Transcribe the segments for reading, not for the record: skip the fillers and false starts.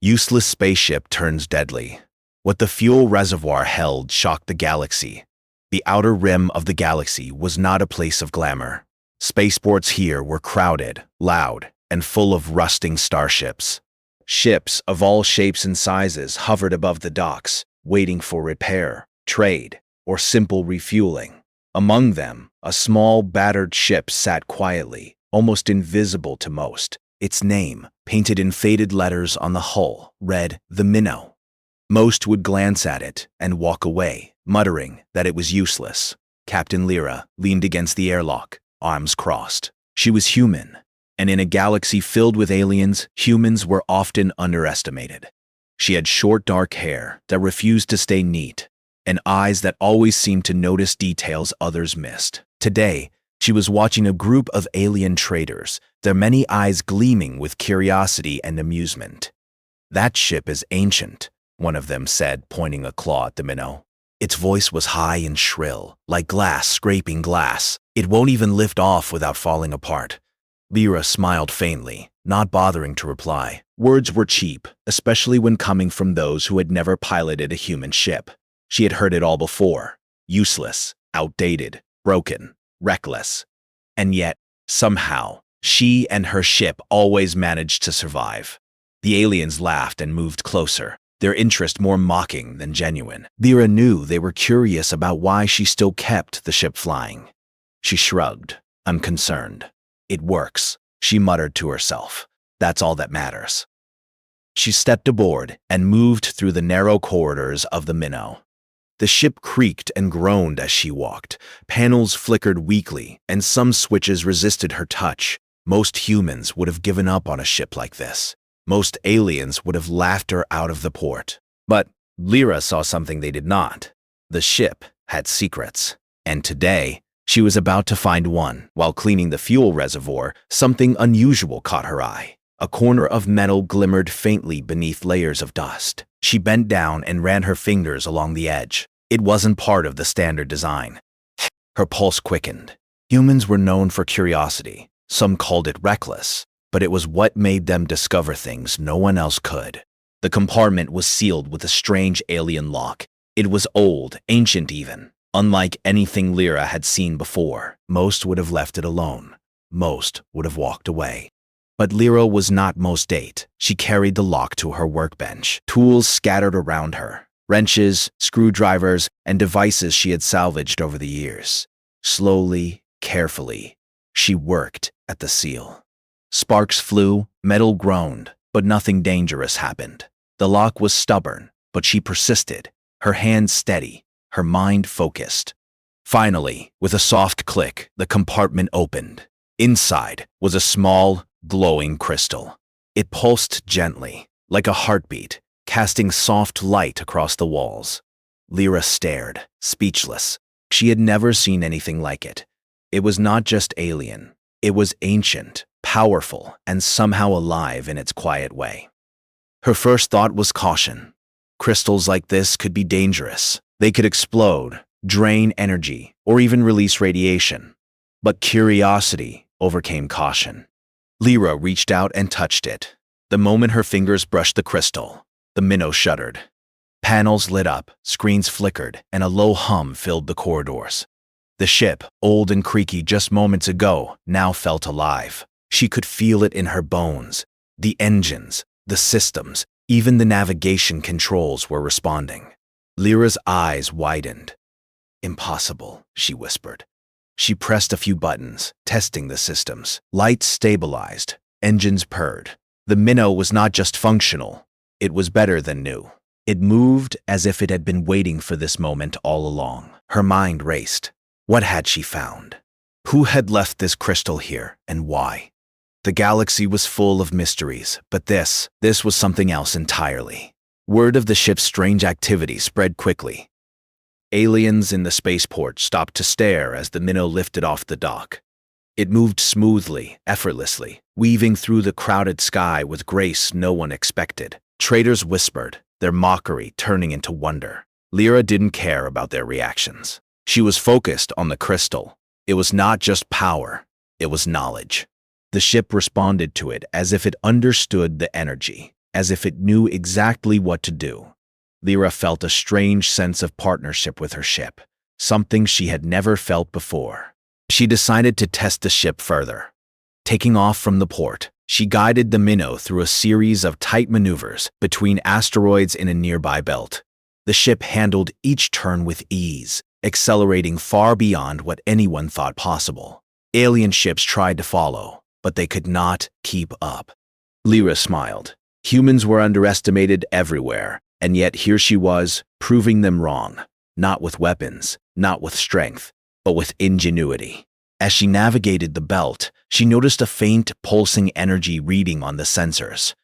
Useless spaceship turns deadly. What the fuel reservoir held shocked the galaxy. The outer rim of the galaxy was not a place of glamour. Spaceports here were crowded, loud, and full of rusting starships. Ships of all shapes and sizes hovered above the docks, waiting for repair, trade, or simple refueling. Among them, a small, battered ship sat quietly, almost invisible to most. Its name, painted in faded letters on the hull, read the Minnow. Most would glance at it and walk away, muttering that it was useless. Captain Lyra leaned against the airlock, arms crossed. She was human, and in a galaxy filled with aliens, humans were often underestimated. She had short dark hair that refused to stay neat, and eyes that always seemed to notice details others missed. Today, she was watching a group of alien traders, their many eyes gleaming with curiosity and amusement. "That ship is ancient," one of them said, pointing a claw at the Minnow. Its voice was high and shrill, like glass scraping glass. "It won't even lift off without falling apart." Lyra smiled faintly, not bothering to reply. Words were cheap, especially when coming from those who had never piloted a human ship. She had heard it all before. Useless, outdated, broken, reckless. And yet, somehow, she and her ship always managed to survive. The aliens laughed and moved closer, their interest more mocking than genuine. Lyra knew they were curious about why she still kept the ship flying. She shrugged, unconcerned. "It works," she muttered to herself. "That's all that matters." She stepped aboard and moved through the narrow corridors of the Minnow. The ship creaked and groaned as she walked. Panels flickered weakly, and some switches resisted her touch. Most humans would have given up on a ship like this. Most aliens would have laughed her out of the port. But Lyra saw something they did not. The ship had secrets, and today she was about to find one. While cleaning the fuel reservoir, something unusual caught her eye. A corner of metal glimmered faintly beneath layers of dust. She bent down and ran her fingers along the edge. It wasn't part of the standard design. Her pulse quickened. Humans were known for curiosity. Some called it reckless, but it was what made them discover things no one else could. The compartment was sealed with a strange alien lock. It was old, ancient even. Unlike anything Lyra had seen before, most would have left it alone. Most would have walked away. But Lyra was not most date. She carried the lock to her workbench, tools scattered around her, wrenches, screwdrivers, and devices she had salvaged over the years. Slowly, carefully, she worked at the seal. Sparks flew, metal groaned, but nothing dangerous happened. The lock was stubborn, but she persisted, her hands steady, her mind focused. Finally, with a soft click, the compartment opened. Inside was a small, glowing crystal. It pulsed gently, like a heartbeat, casting soft light across the walls. Lyra stared, speechless. She had never seen anything like it. It was not just alien. It was ancient, powerful, and somehow alive in its quiet way. Her first thought was caution. Crystals like this could be dangerous. They could explode, drain energy, or even release radiation. But curiosity overcame caution. Lyra reached out and touched it. The moment her fingers brushed the crystal, the Minnow shuddered. Panels lit up, screens flickered, and a low hum filled the corridors. The ship, old and creaky just moments ago, now felt alive. She could feel it in her bones. The engines, the systems, even the navigation controls were responding. Lyra's eyes widened. "Impossible," she whispered. She pressed a few buttons, testing the systems. Lights stabilized, engines purred. The Minnow was not just functional, it was better than new. It moved as if it had been waiting for this moment all along. Her mind raced. What had she found? Who had left this crystal here, and why? The galaxy was full of mysteries, but this was something else entirely. Word of the ship's strange activity spread quickly. Aliens in the spaceport stopped to stare as the Minnow lifted off the dock. It moved smoothly, effortlessly, weaving through the crowded sky with grace no one expected. Traders whispered, their mockery turning into wonder. Lyra didn't care about their reactions. She was focused on the crystal. It was not just power, it was knowledge. The ship responded to it as if it understood the energy. as if it knew exactly what to do. Lyra felt a strange sense of partnership with her ship, something she had never felt before. She decided to test the ship further. Taking off from the port, she guided the minnow through a series of tight maneuvers between asteroids in a nearby belt. The ship handled each turn with ease, accelerating far beyond what anyone thought possible. Alien ships tried to follow, but they could not keep up. Lyra smiled. Humans were underestimated everywhere, and yet here she was, proving them wrong. Not with weapons, not with strength, but with ingenuity. As she navigated the belt, she noticed a faint, pulsing energy reading on the sensors.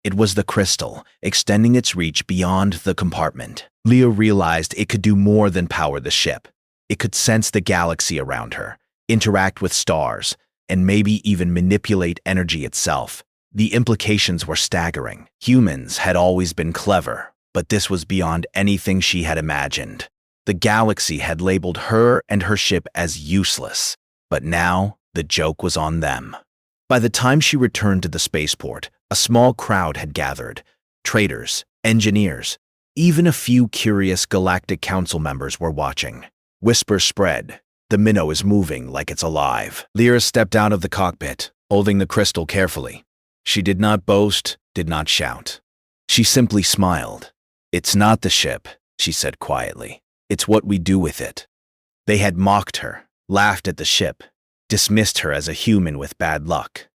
It was the crystal, extending its reach beyond the compartment. Lyra realized it could do more than power the ship. It could sense the galaxy around her, interact with stars, and maybe even manipulate energy itself. The implications were staggering. Humans had always been clever, but this was beyond anything she had imagined. The galaxy had labeled her and her ship as useless, but now the joke was on them. By the time she returned to the spaceport, a small crowd had gathered. Traders, engineers, even a few curious Galactic Council members were watching. Whispers spread. The minnow is moving like it's alive. Lyra stepped out of the cockpit, holding the crystal carefully. She did not boast, did not shout. She simply smiled. "It's not the ship," she said quietly. "It's what we do with it." They had mocked her, laughed at the ship, dismissed her as a human with bad luck.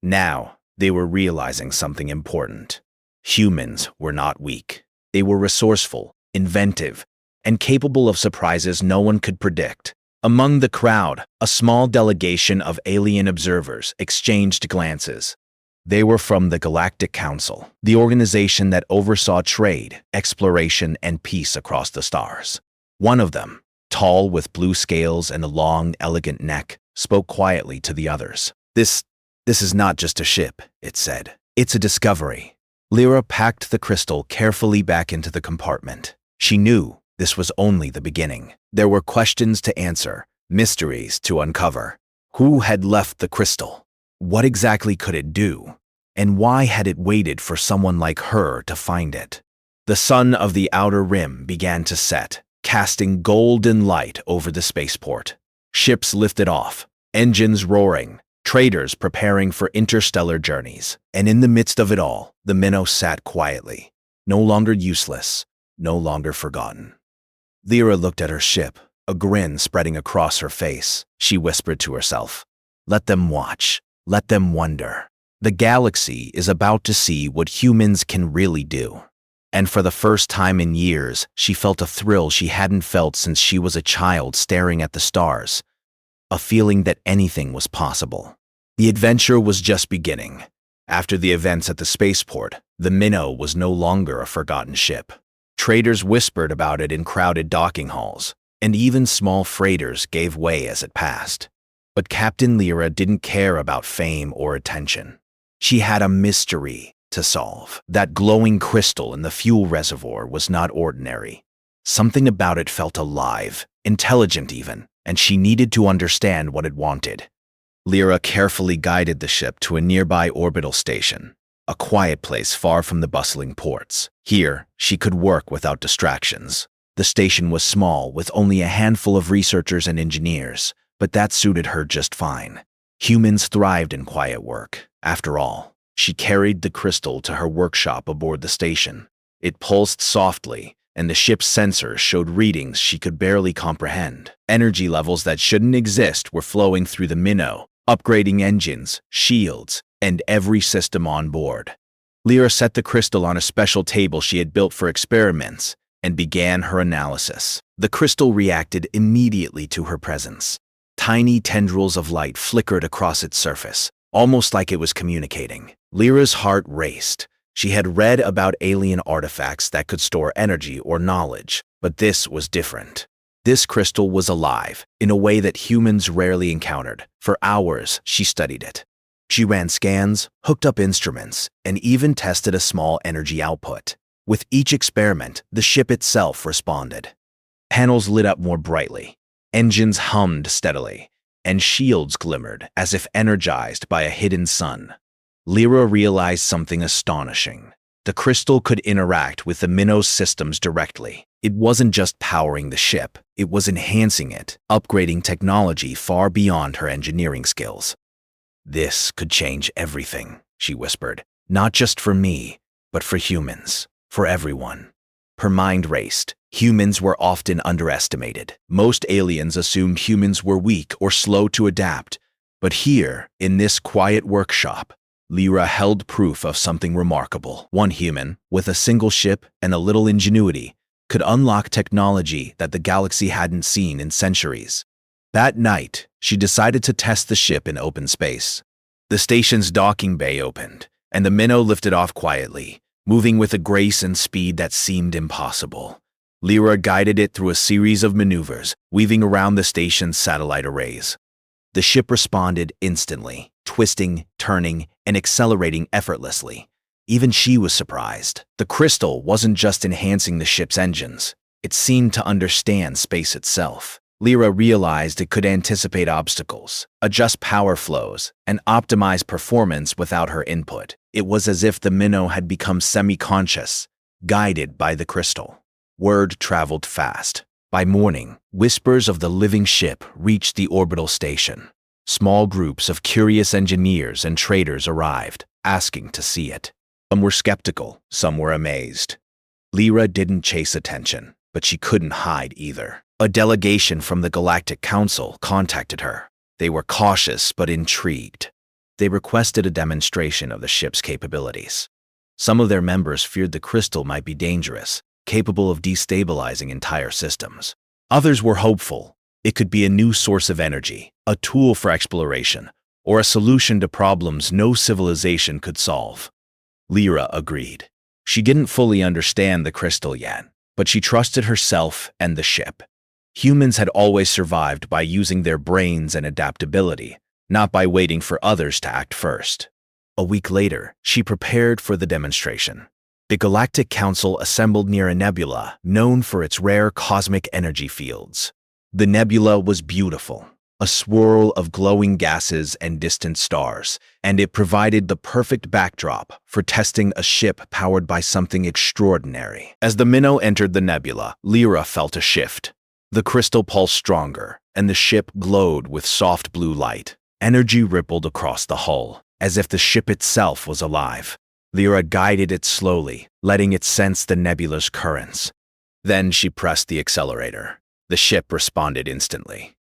Now, they were realizing something important. Humans were not weak. They were resourceful, inventive, and capable of surprises no one could predict. Among the crowd, a small delegation of alien observers exchanged glances. They were from the Galactic Council, the organization that oversaw trade, exploration, and peace across the stars. One of them, tall with blue scales and a long, elegant neck, spoke quietly to the others. This is not just a ship," it said. "It's a discovery." Lyra packed the crystal carefully back into the compartment. She knew this was only the beginning. There were questions to answer, mysteries to uncover. Who had left the crystal? What exactly could it do? And why had it waited for someone like her to find it? The sun of the outer rim began to set, casting golden light over the spaceport. Ships lifted off, engines roaring, traders preparing for interstellar journeys. And in the midst of it all, the minnow sat quietly, no longer useless, no longer forgotten. Lyra looked at her ship, a grin spreading across her face. She whispered to herself, "Let them watch. Let them wonder. The galaxy is about to see what humans can really do." And for the first time in years, she felt a thrill she hadn't felt since she was a child staring at the stars, a feeling that anything was possible. The adventure was just beginning. After the events at the spaceport, the minnow was no longer a forgotten ship. Traders whispered about it in crowded docking halls, and even small freighters gave way as it passed. But Captain Lyra didn't care about fame or attention. She had a mystery to solve. That glowing crystal in the fuel reservoir was not ordinary. Something about it felt alive, intelligent even, and she needed to understand what it wanted. Lyra carefully guided the ship to a nearby orbital station, a quiet place far from the bustling ports. Here, she could work without distractions. The station was small, with only a handful of researchers and engineers, but that suited her just fine. Humans thrived in quiet work. After all, she carried the crystal to her workshop aboard the station. It pulsed softly, and the ship's sensors showed readings she could barely comprehend. Energy levels that shouldn't exist were flowing through the minnow, upgrading engines, shields, and every system on board. Lyra set the crystal on a special table she had built for experiments and began her analysis. The crystal reacted immediately to her presence. Tiny tendrils of light flickered across its surface, almost like it was communicating. Lyra's heart raced. She had read about alien artifacts that could store energy or knowledge, but this was different. This crystal was alive, in a way that humans rarely encountered. For hours, she studied it. She ran scans, hooked up instruments, and even tested a small energy output. With each experiment, the ship itself responded. Panels lit up more brightly, engines hummed steadily, and shields glimmered as if energized by a hidden sun. Lyra realized something astonishing. The crystal could interact with the minnow's systems directly. It wasn't just powering the ship, it was enhancing it, upgrading technology far beyond her engineering skills. "This could change everything," she whispered. "Not just for me, but for humans, for everyone." Her mind raced. Humans were often underestimated. Most aliens assumed humans were weak or slow to adapt. But here, in this quiet workshop, Lyra held proof of something remarkable. One human, with a single ship and a little ingenuity, could unlock technology that the galaxy hadn't seen in centuries. That night, she decided to test the ship in open space. The station's docking bay opened, and the minnow lifted off quietly, moving with a grace and speed that seemed impossible. Lyra guided it through a series of maneuvers, weaving around the station's satellite arrays. The ship responded instantly, twisting, turning, and accelerating effortlessly. Even she was surprised. The crystal wasn't just enhancing the ship's engines. It seemed to understand space itself. Lyra realized it could anticipate obstacles, adjust power flows, and optimize performance without her input. It was as if the minnow had become semi-conscious, guided by the crystal. Word traveled fast. By morning, whispers of the living ship reached the orbital station. Small groups of curious engineers and traders arrived, asking to see it. Some were skeptical, some were amazed. Lyra didn't chase attention, but she couldn't hide either. A delegation from the Galactic Council contacted her. They were cautious but intrigued. They requested a demonstration of the ship's capabilities. Some of their members feared the crystal might be dangerous, capable of destabilizing entire systems. Others were hopeful. It could be a new source of energy, a tool for exploration, or a solution to problems no civilization could solve. Lyra agreed. She didn't fully understand the crystal yet, but she trusted herself and the ship. Humans had always survived by using their brains and adaptability, not by waiting for others to act first. A week later, she prepared for the demonstration. The Galactic Council assembled near a nebula known for its rare cosmic energy fields. The nebula was beautiful, a swirl of glowing gases and distant stars, and it provided the perfect backdrop for testing a ship powered by something extraordinary. As the minnow entered the nebula, Lyra felt a shift. The crystal pulsed stronger, and the ship glowed with soft blue light. Energy rippled across the hull, as if the ship itself was alive. Lyra guided it slowly, letting it sense the nebula's currents. Then she pressed the accelerator. The ship responded instantly.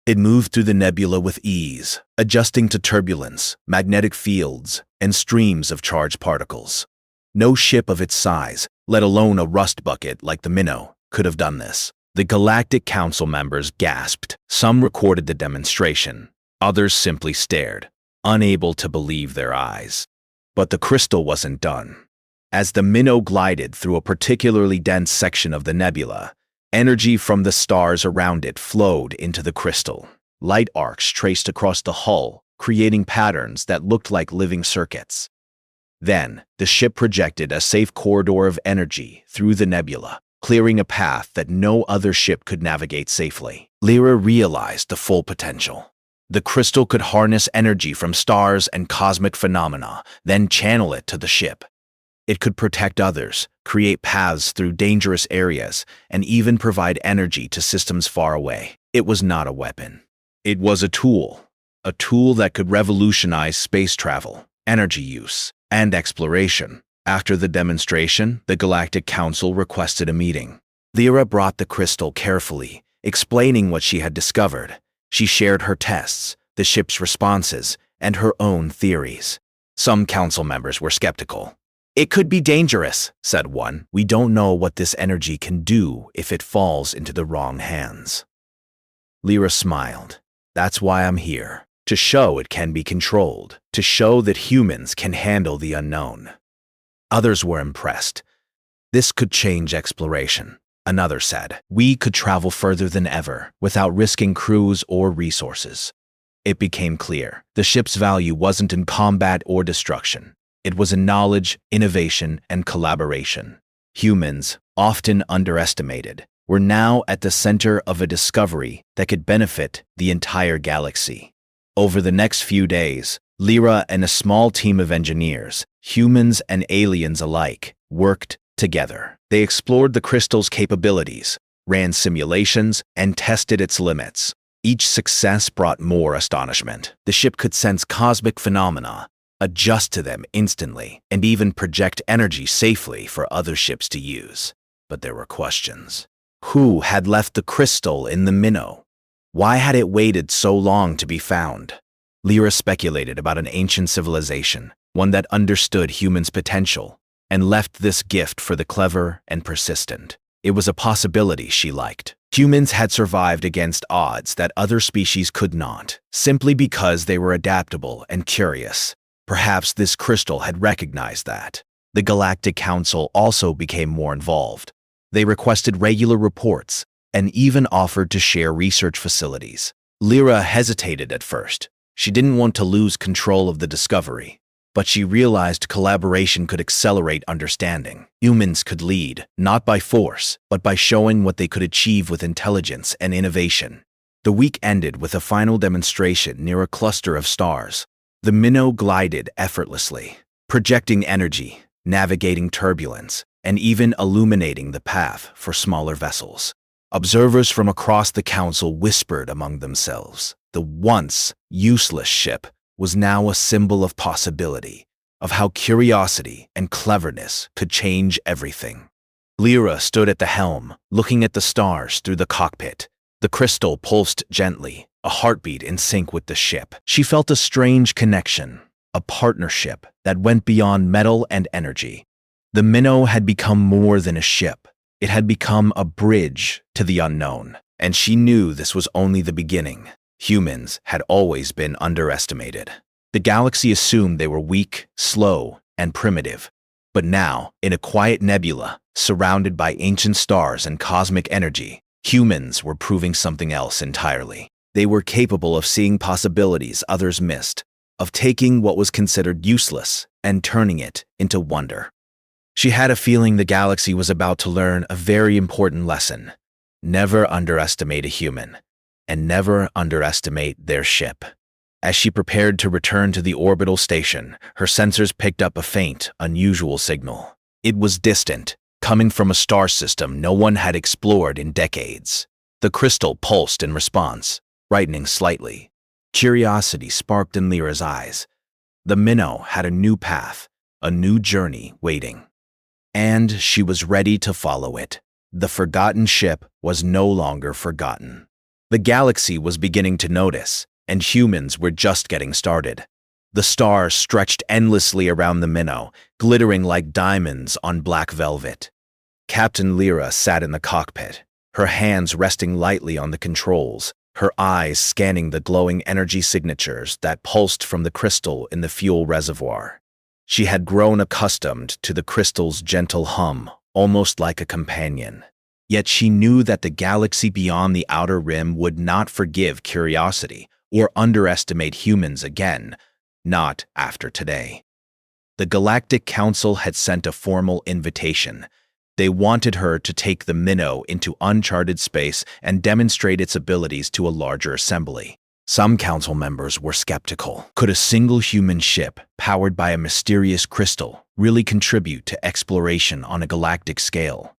It moved through the nebula with ease, adjusting to turbulence, magnetic fields, and streams of charged particles. No ship of its size, let alone a rust bucket like the minnow, could have done this. The Galactic Council members gasped. Some recorded the demonstration. Others simply stared, unable to believe their eyes. But the crystal wasn't done. As the minnow glided through a particularly dense section of the nebula, energy from the stars around it flowed into the crystal. Light arcs traced across the hull, creating patterns that looked like living circuits. Then, the ship projected a safe corridor of energy through the nebula, clearing a path that no other ship could navigate safely. Lyra realized the full potential. The crystal could harness energy from stars and cosmic phenomena, then channel it to the ship. It could protect others, create paths through dangerous areas, and even provide energy to systems far away. It was not a weapon. It was a tool that could revolutionize space travel, energy use, and exploration. After the demonstration, the Galactic Council requested a meeting. Lyra brought the crystal carefully, explaining what she had discovered. She shared her tests, the ship's responses, and her own theories. Some council members were skeptical. "It could be dangerous," said one. "We don't know what this energy can do if it falls into the wrong hands." Lyra smiled. "That's why I'm here. To show it can be controlled. To show that humans can handle the unknown." Others were impressed. "This could change exploration," another said. "We could travel further than ever, without risking crews or resources." It became clear. The ship's value wasn't in combat or destruction. It was in knowledge, innovation, and collaboration. Humans, often underestimated, were now at the center of a discovery that could benefit the entire galaxy. Over the next few days, Lyra and a small team of engineers, humans and aliens alike, worked together. They explored the crystal's capabilities, ran simulations, and tested its limits. Each success brought more astonishment. The ship could sense cosmic phenomena, adjust to them instantly, and even project energy safely for other ships to use. But there were questions. Who had left the crystal in the minnow? Why had it waited so long to be found? Lyra speculated about an ancient civilization, one that understood humans' potential, and left this gift for the clever and persistent. It was a possibility she liked. Humans had survived against odds that other species could not, simply because they were adaptable and curious. Perhaps this crystal had recognized that. The Galactic Council also became more involved. They requested regular reports and even offered to share research facilities. Lyra hesitated at first. She didn't want to lose control of the discovery, but she realized collaboration could accelerate understanding. Humans could lead, not by force, but by showing what they could achieve with intelligence and innovation. The week ended with a final demonstration near a cluster of stars. The minnow glided effortlessly, projecting energy, navigating turbulence, and even illuminating the path for smaller vessels. Observers from across the council whispered among themselves. The once useless ship was now a symbol of possibility, of how curiosity and cleverness could change everything. Lyra stood at the helm, looking at the stars through the cockpit. The crystal pulsed gently, a heartbeat in sync with the ship. She felt a strange connection, a partnership that went beyond metal and energy. The minnow had become more than a ship. It had become a bridge to the unknown, and she knew this was only the beginning. Humans had always been underestimated. The galaxy assumed they were weak, slow, and primitive. But now, in a quiet nebula, surrounded by ancient stars and cosmic energy, humans were proving something else entirely. They were capable of seeing possibilities others missed, of taking what was considered useless and turning it into wonder. She had a feeling the galaxy was about to learn a very important lesson. Never underestimate a human, and never underestimate their ship. As she prepared to return to the orbital station, her sensors picked up a faint, unusual signal. It was distant, coming from a star system no one had explored in decades. The crystal pulsed in response, brightening slightly. Curiosity sparked in Lyra's eyes. The minnow had a new path, a new journey waiting. And she was ready to follow it. The forgotten ship was no longer forgotten. The galaxy was beginning to notice, and humans were just getting started. The stars stretched endlessly around the minnow, glittering like diamonds on black velvet. Captain Lyra sat in the cockpit, her hands resting lightly on the controls, her eyes scanning the glowing energy signatures that pulsed from the crystal in the fuel reservoir. She had grown accustomed to the crystal's gentle hum, almost like a companion. Yet she knew that the galaxy beyond the outer rim would not forgive curiosity or underestimate humans again, not after today. The Galactic Council had sent a formal invitation. They wanted her to take the minnow into uncharted space and demonstrate its abilities to a larger assembly. Some council members were skeptical. Could a single human ship, powered by a mysterious crystal, really contribute to exploration on a galactic scale?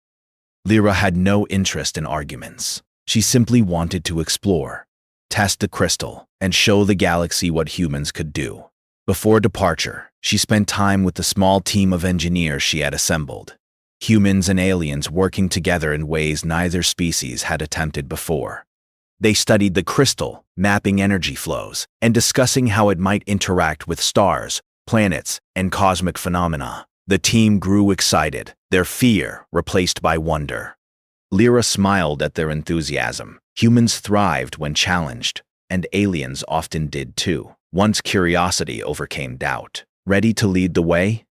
Lyra had no interest in arguments. She simply wanted to explore, test the crystal, and show the galaxy what humans could do. Before departure, she spent time with the small team of engineers she had assembled. Humans and aliens working together in ways neither species had attempted before. They studied the crystal, mapping energy flows, and discussing how it might interact with stars, planets, and cosmic phenomena. The team grew excited, their fear replaced by wonder. Lyra smiled at their enthusiasm. Humans thrived when challenged, and aliens often did too. Once curiosity overcame doubt. "Ready to lead the way?"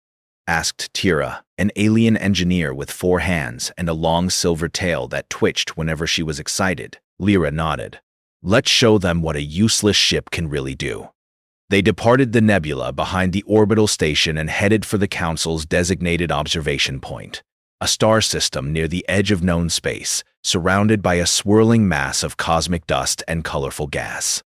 asked Tira, an alien engineer with 4 hands and a long silver tail that twitched whenever she was excited. Lyra nodded. "Let's show them what a useless ship can really do." They departed the nebula behind the orbital station and headed for the Council's designated observation point, a star system near the edge of known space, surrounded by a swirling mass of cosmic dust and colorful gas.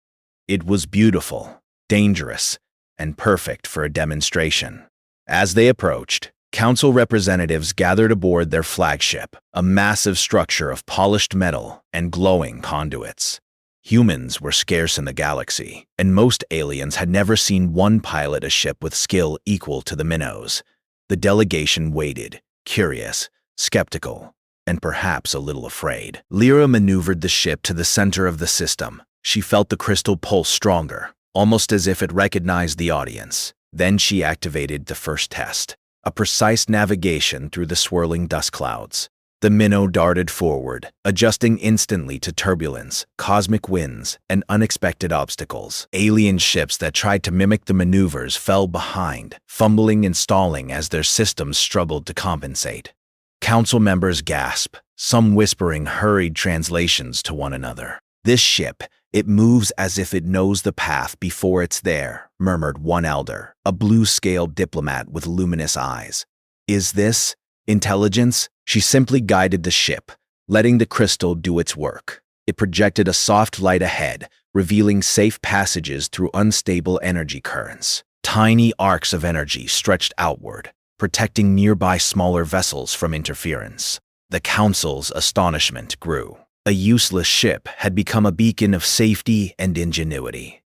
It was beautiful, dangerous, and perfect for a demonstration. As they approached, council representatives gathered aboard their flagship, a massive structure of polished metal and glowing conduits. Humans were scarce in the galaxy, and most aliens had never seen one pilot a ship with skill equal to the minnows. The delegation waited, curious, skeptical, and perhaps a little afraid. Lyra maneuvered the ship to the center of the system. She felt the crystal pulse stronger, almost as if it recognized the audience. Then she activated the first test, a precise navigation through the swirling dust clouds. The minnow darted forward, adjusting instantly to turbulence, cosmic winds, and unexpected obstacles. Alien ships that tried to mimic the maneuvers fell behind, fumbling and stalling as their systems struggled to compensate. Council members gasped, some whispering hurried translations to one another. "This ship, it moves as if it knows the path before it's there," murmured one elder, a blue-scaled diplomat with luminous eyes. "Is this intelligence?" She simply guided the ship, letting the crystal do its work. It projected a soft light ahead, revealing safe passages through unstable energy currents. Tiny arcs of energy stretched outward, protecting nearby smaller vessels from interference. The council's astonishment grew. A useless ship had become a beacon of safety and ingenuity.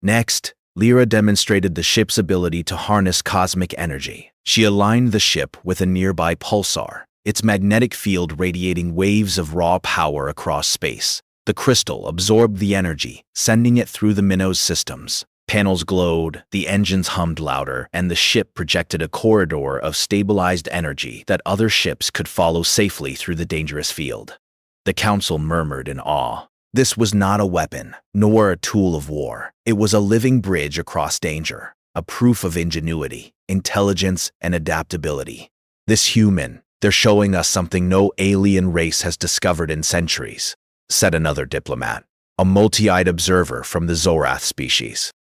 Next, Lyra demonstrated the ship's ability to harness cosmic energy. She aligned the ship with a nearby pulsar, its magnetic field radiating waves of raw power across space. The crystal absorbed the energy, sending it through the minnow's systems. Panels glowed, the engines hummed louder, and the ship projected a corridor of stabilized energy that other ships could follow safely through the dangerous field. The council murmured in awe. This was not a weapon, nor a tool of war. It was a living bridge across danger, a proof of ingenuity, intelligence, and adaptability. "This human, they're showing us something no alien race has discovered in centuries," said another diplomat, a multi-eyed observer from the Zorath species.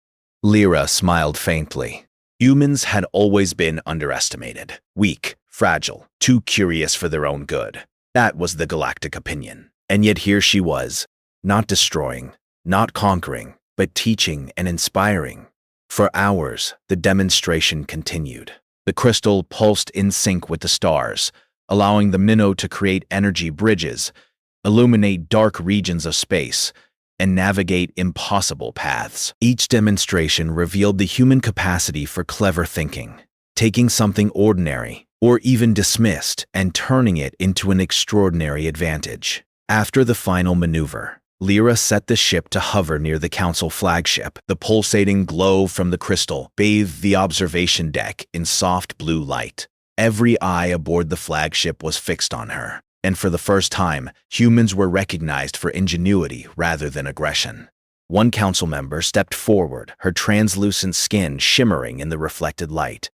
Lyra smiled faintly. Humans had always been underestimated, weak, fragile, too curious for their own good. That was the galactic opinion. And yet here she was, not destroying, not conquering, but teaching and inspiring. For hours, the demonstration continued. The crystal pulsed in sync with the stars, allowing the minnow to create energy bridges, illuminate dark regions of space, and navigate impossible paths. Each demonstration revealed the human capacity for clever thinking, taking something ordinary, or even dismissed, and turning it into an extraordinary advantage. After the final maneuver, Lyra set the ship to hover near the council flagship. The pulsating glow from the crystal bathed the observation deck in soft blue light. Every eye aboard the flagship was fixed on her, and for the first time, humans were recognized for ingenuity rather than aggression. One council member stepped forward, her translucent skin shimmering in the reflected light.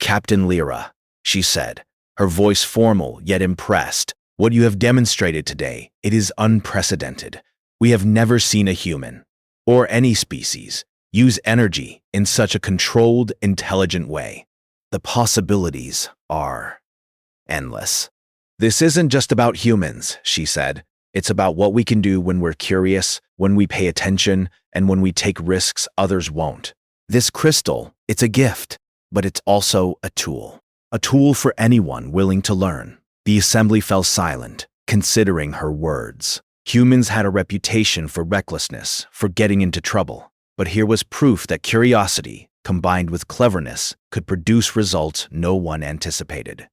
"Captain Lyra," she said, her voice formal yet impressed, "what you have demonstrated today, it is unprecedented. We have never seen a human, or any species, use energy in such a controlled, intelligent way. The possibilities are endless." "This isn't just about humans," she said. "It's about what we can do when we're curious, when we pay attention, and when we take risks others won't. This crystal, it's a gift, but it's also a tool for anyone willing to learn." The assembly fell silent, considering her words. Humans had a reputation for recklessness, for getting into trouble, but here was proof that curiosity, combined with cleverness, could produce results no one anticipated.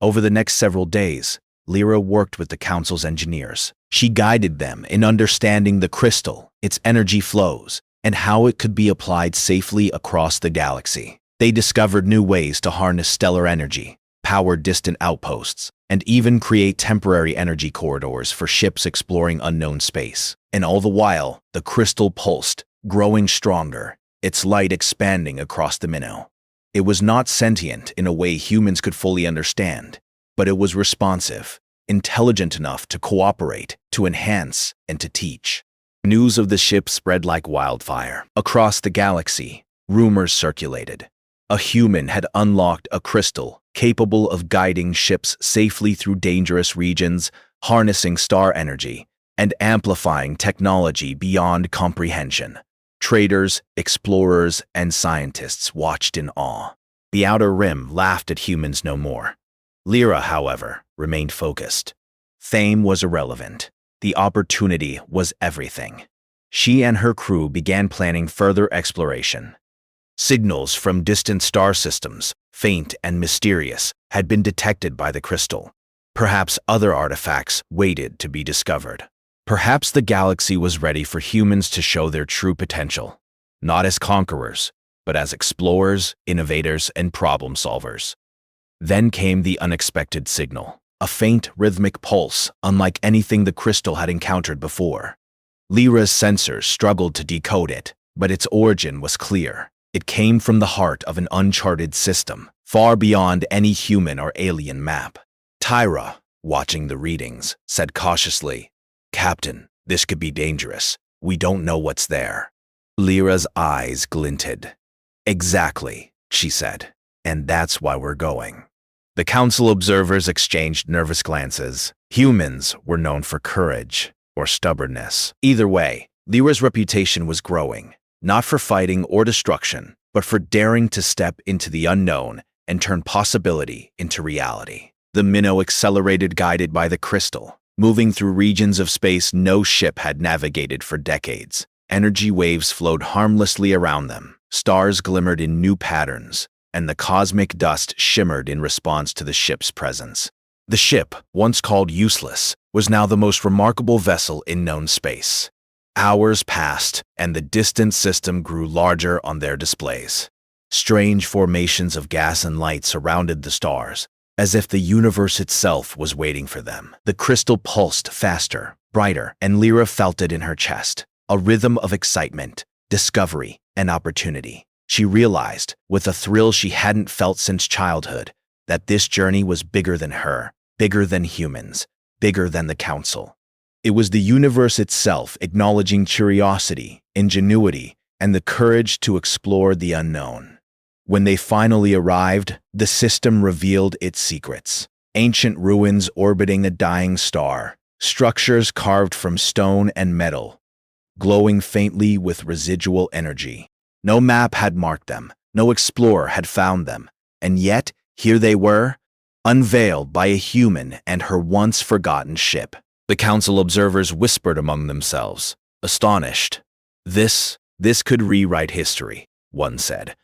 Over the next several days, Lyra worked with the council's engineers. She guided them in understanding the crystal, its energy flows, and how it could be applied safely across the galaxy. They discovered new ways to harness stellar energy, power distant outposts, and even create temporary energy corridors for ships exploring unknown space. And all the while, the crystal pulsed, growing stronger, its light expanding across the minnow. It was not sentient in a way humans could fully understand, but it was responsive, intelligent enough to cooperate, to enhance, and to teach. News of the ship spread like wildfire. Across the galaxy, rumors circulated. A human had unlocked a crystal capable of guiding ships safely through dangerous regions, harnessing star energy, and amplifying technology beyond comprehension. Traders, explorers, and scientists watched in awe. The outer rim laughed at humans no more. Lyra, however, remained focused. Fame was irrelevant. The opportunity was everything. She and her crew began planning further exploration. Signals from distant star systems, faint and mysterious, had been detected by the crystal. Perhaps other artifacts waited to be discovered. Perhaps the galaxy was ready for humans to show their true potential, not as conquerors, but as explorers, innovators, and problem solvers. Then came the unexpected signal, a faint rhythmic pulse unlike anything the crystal had encountered before. Lyra's sensors struggled to decode it, but its origin was clear. It came from the heart of an uncharted system, far beyond any human or alien map. Tyra, watching the readings, said cautiously, "Captain, this could be dangerous. We don't know what's there." Lyra's eyes glinted. "Exactly," she said, "and that's why we're going." The council observers exchanged nervous glances. Humans were known for courage or stubbornness. Either way, Lyra's reputation was growing, not for fighting or destruction, but for daring to step into the unknown and turn possibility into reality. The minnow accelerated, guided by the crystal, moving through regions of space no ship had navigated for decades. Energy waves flowed harmlessly around them, stars glimmered in new patterns, and the cosmic dust shimmered in response to the ship's presence. The ship, once called useless, was now the most remarkable vessel in known space. Hours passed, and the distant system grew larger on their displays. Strange formations of gas and light surrounded the stars, as if the universe itself was waiting for them. The crystal pulsed faster, brighter, and Lyra felt it in her chest, a rhythm of excitement, discovery, and opportunity. She realized, with a thrill she hadn't felt since childhood, that this journey was bigger than her, bigger than humans, bigger than the council. It was the universe itself acknowledging curiosity, ingenuity, and the courage to explore the unknown. When they finally arrived, the system revealed its secrets. Ancient ruins orbiting a dying star, structures carved from stone and metal, glowing faintly with residual energy. No map had marked them, no explorer had found them, and yet here they were, unveiled by a human and her once-forgotten ship. The council observers whispered among themselves, astonished. This could rewrite history, one said.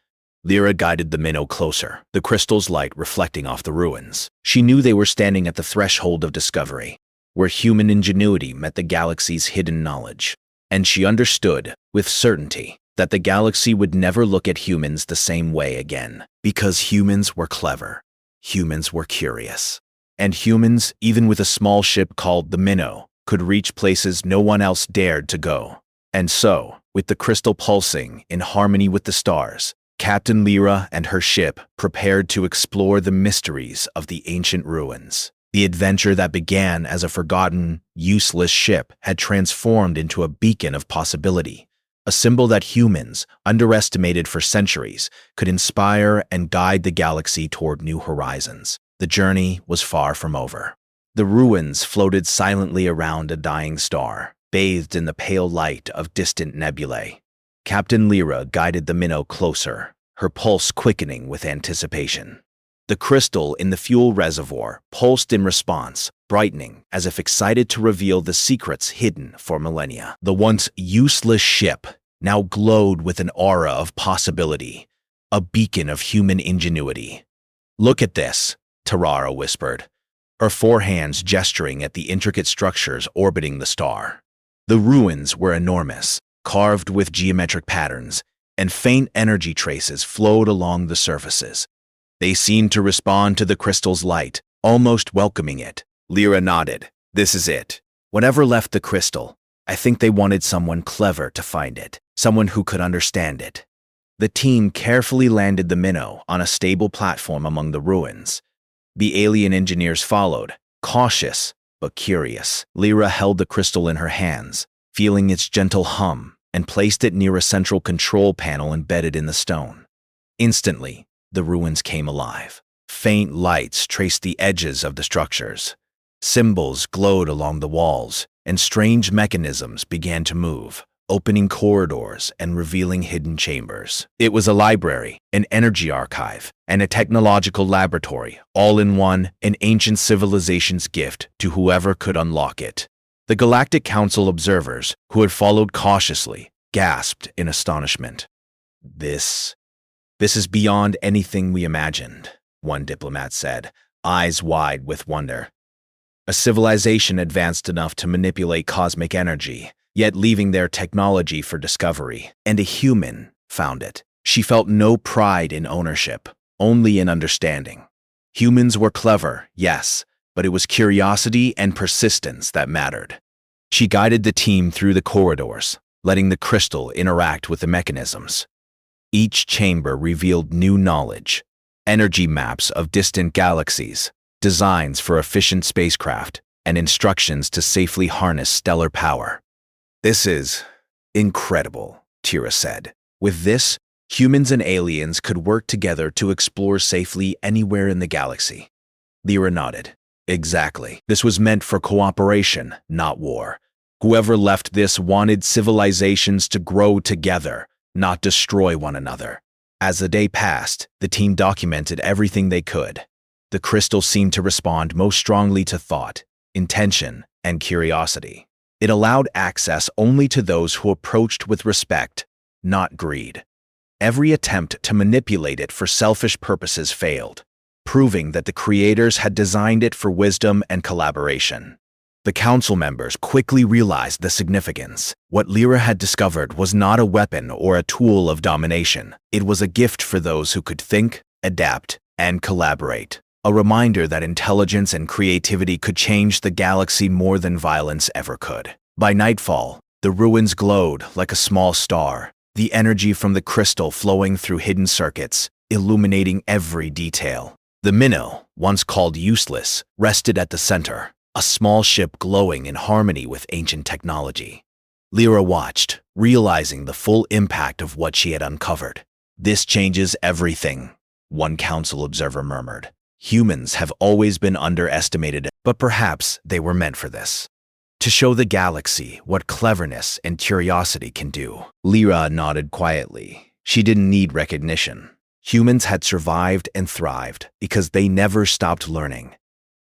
Lyra guided the minnow closer, the crystal's light reflecting off the ruins. She knew they were standing at the threshold of discovery, where human ingenuity met the galaxy's hidden knowledge. And she understood, with certainty, that the galaxy would never look at humans the same way again. Because humans were clever. Humans were curious. And humans, even with a small ship called the Minnow, could reach places no one else dared to go. And so, with the crystal pulsing in harmony with the stars, Captain Lyra and her ship prepared to explore the mysteries of the ancient ruins. The adventure that began as a forgotten, useless ship had transformed into a beacon of possibility, a symbol that humans, underestimated for centuries, could inspire and guide the galaxy toward new horizons. The journey was far from over. The ruins floated silently around a dying star, bathed in the pale light of distant nebulae. Captain Lyra guided the minnow closer, her pulse quickening with anticipation. The crystal in the fuel reservoir pulsed in response, brightening as if excited to reveal the secrets hidden for millennia. The once useless ship now glowed with an aura of possibility, a beacon of human ingenuity. "Look at this," Tarara whispered, her four hands gesturing at the intricate structures orbiting the star. The ruins were enormous, carved with geometric patterns, and faint energy traces flowed along the surfaces. They seemed to respond to the crystal's light, almost welcoming it. Lyra nodded. "This is it. Whatever left the crystal, I think they wanted someone clever to find it, someone who could understand it." The team carefully landed the minnow on a stable platform among the ruins. The alien engineers followed, cautious but curious. Lyra held the crystal in her hands, feeling its gentle hum, and placed it near a central control panel embedded in the stone. Instantly, the ruins came alive. Faint lights traced the edges of the structures. Symbols glowed along the walls, and strange mechanisms began to move, opening corridors and revealing hidden chambers. It was a library, an energy archive, and a technological laboratory, all in one, an ancient civilization's gift to whoever could unlock it. The Galactic Council observers, who had followed cautiously, gasped in astonishment. This is beyond anything we imagined, one diplomat said, eyes wide with wonder. A civilization advanced enough to manipulate cosmic energy, yet leaving their technology for discovery. And a human found it. She felt no pride in ownership, only in understanding. Humans were clever, yes, but it was curiosity and persistence that mattered. She guided the team through the corridors, letting the crystal interact with the mechanisms. Each chamber revealed new knowledge, energy maps of distant galaxies, designs for efficient spacecraft, and instructions to safely harness stellar power. This is incredible, Tira said. With this, humans and aliens could work together to explore safely anywhere in the galaxy. Lyra nodded. Exactly. This was meant for cooperation, not war. Whoever left this wanted civilizations to grow together, not destroy one another. As the day passed, the team documented everything they could. The crystal seemed to respond most strongly to thought, intention, and curiosity. It allowed access only to those who approached with respect, not greed. Every attempt to manipulate it for selfish purposes failed, proving that the creators had designed it for wisdom and collaboration. The council members quickly realized the significance. What Lyra had discovered was not a weapon or a tool of domination. It was a gift for those who could think, adapt, and collaborate. A reminder that intelligence and creativity could change the galaxy more than violence ever could. By nightfall, the ruins glowed like a small star, the energy from the crystal flowing through hidden circuits, illuminating every detail. The minnow, once called useless, rested at the center, a small ship glowing in harmony with ancient technology. Lyra watched, realizing the full impact of what she had uncovered. This changes everything, one council observer murmured. Humans have always been underestimated, but perhaps they were meant for this. To show the galaxy what cleverness and curiosity can do. Lyra nodded quietly. She didn't need recognition. Humans had survived and thrived because they never stopped learning,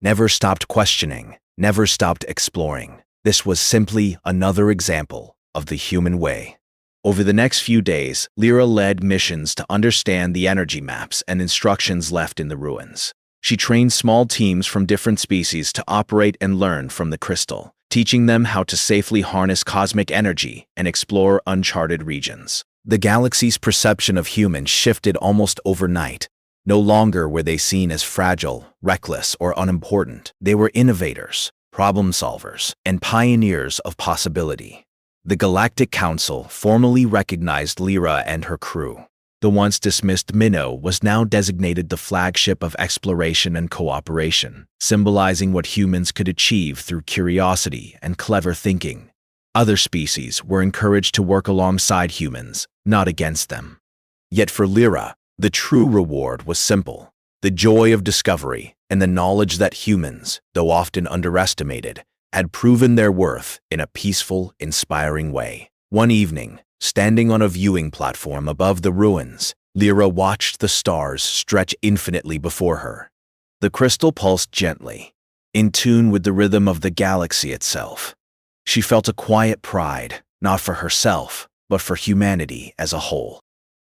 never stopped questioning, never stopped exploring. This was simply another example of the human way. Over the next few days, Lyra led missions to understand the energy maps and instructions left in the ruins. She trained small teams from different species to operate and learn from the crystal, teaching them how to safely harness cosmic energy and explore uncharted regions. The galaxy's perception of humans shifted almost overnight. No longer were they seen as fragile, reckless, or unimportant. They were innovators, problem solvers, and pioneers of possibility. The Galactic Council formally recognized Lyra and her crew. The once dismissed minnow was now designated the flagship of exploration and cooperation, symbolizing what humans could achieve through curiosity and clever thinking. Other species were encouraged to work alongside humans, not against them. Yet for Lyra, the true reward was simple: the joy of discovery and the knowledge that humans, though often underestimated, had proven their worth in a peaceful, inspiring way. One evening, standing on a viewing platform above the ruins, Lyra watched the stars stretch infinitely before her. The crystal pulsed gently, in tune with the rhythm of the galaxy itself. She felt a quiet pride, not for herself, but for humanity as a whole.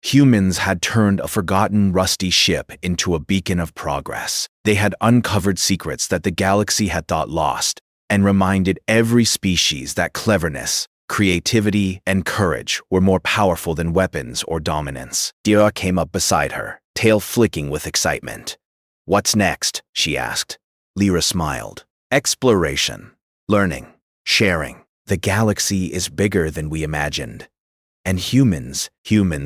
Humans had turned a forgotten, rusty ship into a beacon of progress. They had uncovered secrets that the galaxy had thought lost, and reminded every species that cleverness, creativity, and courage were more powerful than weapons or dominance. Lyra came up beside her, tail flicking with excitement. "What's next?" she asked. Lyra smiled. "Exploration, learning, sharing. The galaxy is bigger than we imagined. And humans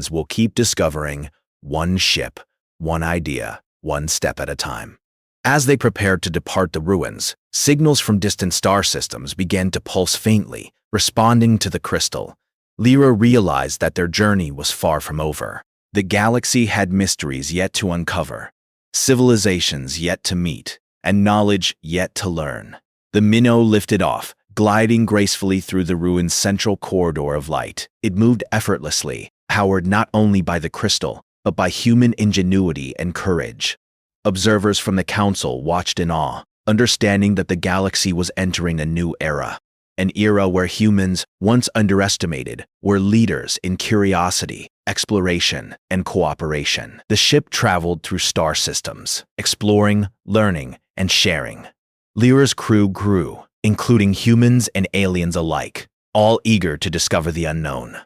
will keep discovering one ship, one idea, one step at a time." As they prepared to depart the ruins, signals from distant star systems began to pulse faintly, responding to the crystal. Lyra realized that their journey was far from over. The galaxy had mysteries yet to uncover, civilizations yet to meet, and knowledge yet to learn. The minnow lifted off, Gliding gracefully through the ruin's central corridor of light, it moved effortlessly, powered not only by the crystal, but by human ingenuity and courage. Observers from the council watched in awe, understanding that the galaxy was entering a new era, an era where humans, once underestimated, were leaders in curiosity, exploration, and cooperation. The ship traveled through star systems, exploring, learning, and sharing. Lyra's crew grew, including humans and aliens alike, all eager to discover the unknown.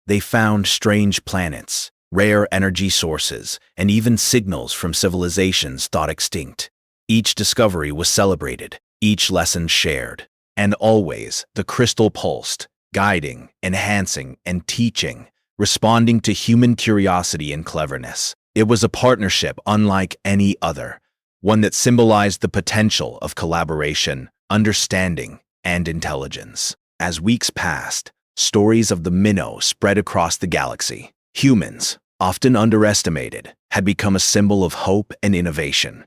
They found strange planets, rare energy sources, and even signals from civilizations thought extinct. Each discovery was celebrated, each lesson shared, and always the crystal pulsed, guiding, enhancing, and teaching, responding to human curiosity and cleverness. It was a partnership unlike any other, one that symbolized the potential of collaboration, understanding, and intelligence. As weeks passed, stories of the minnow spread across the galaxy. Humans, often underestimated, had become a symbol of hope and innovation.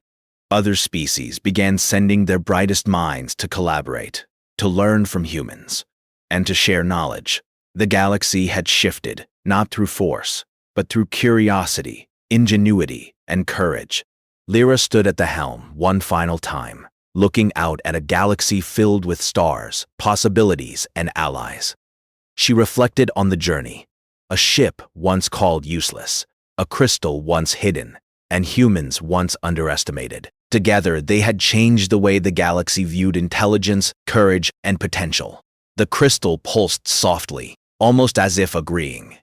Other species began sending their brightest minds to collaborate, to learn from humans, and to share knowledge. The galaxy had shifted, not through force, but through curiosity, ingenuity, and courage. Lyra stood at the helm one final time, looking out at a galaxy filled with stars, possibilities, and allies. She reflected on the journey. A ship once called useless, a crystal once hidden, and humans once underestimated. Together, they had changed the way the galaxy viewed intelligence, courage, and potential. The crystal pulsed softly, almost as if agreeing.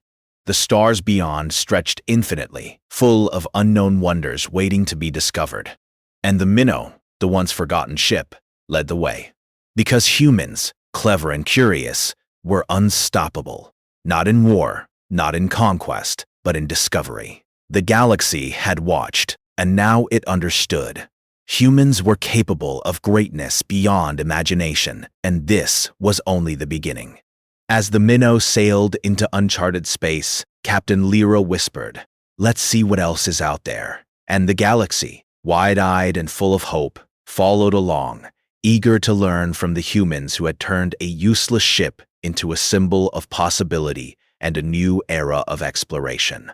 The stars beyond stretched infinitely, full of unknown wonders waiting to be discovered. And the minnow, the once forgotten ship, led the way. Because humans, clever and curious, were unstoppable. Not in war, not in conquest, but in discovery. The galaxy had watched, and now it understood. Humans were capable of greatness beyond imagination, and this was only the beginning. As the minnow sailed into uncharted space, Captain Lyra whispered, "Let's see what else is out there." And the galaxy, wide-eyed and full of hope, followed along, eager to learn from the humans who had turned a useless ship into a symbol of possibility and a new era of exploration.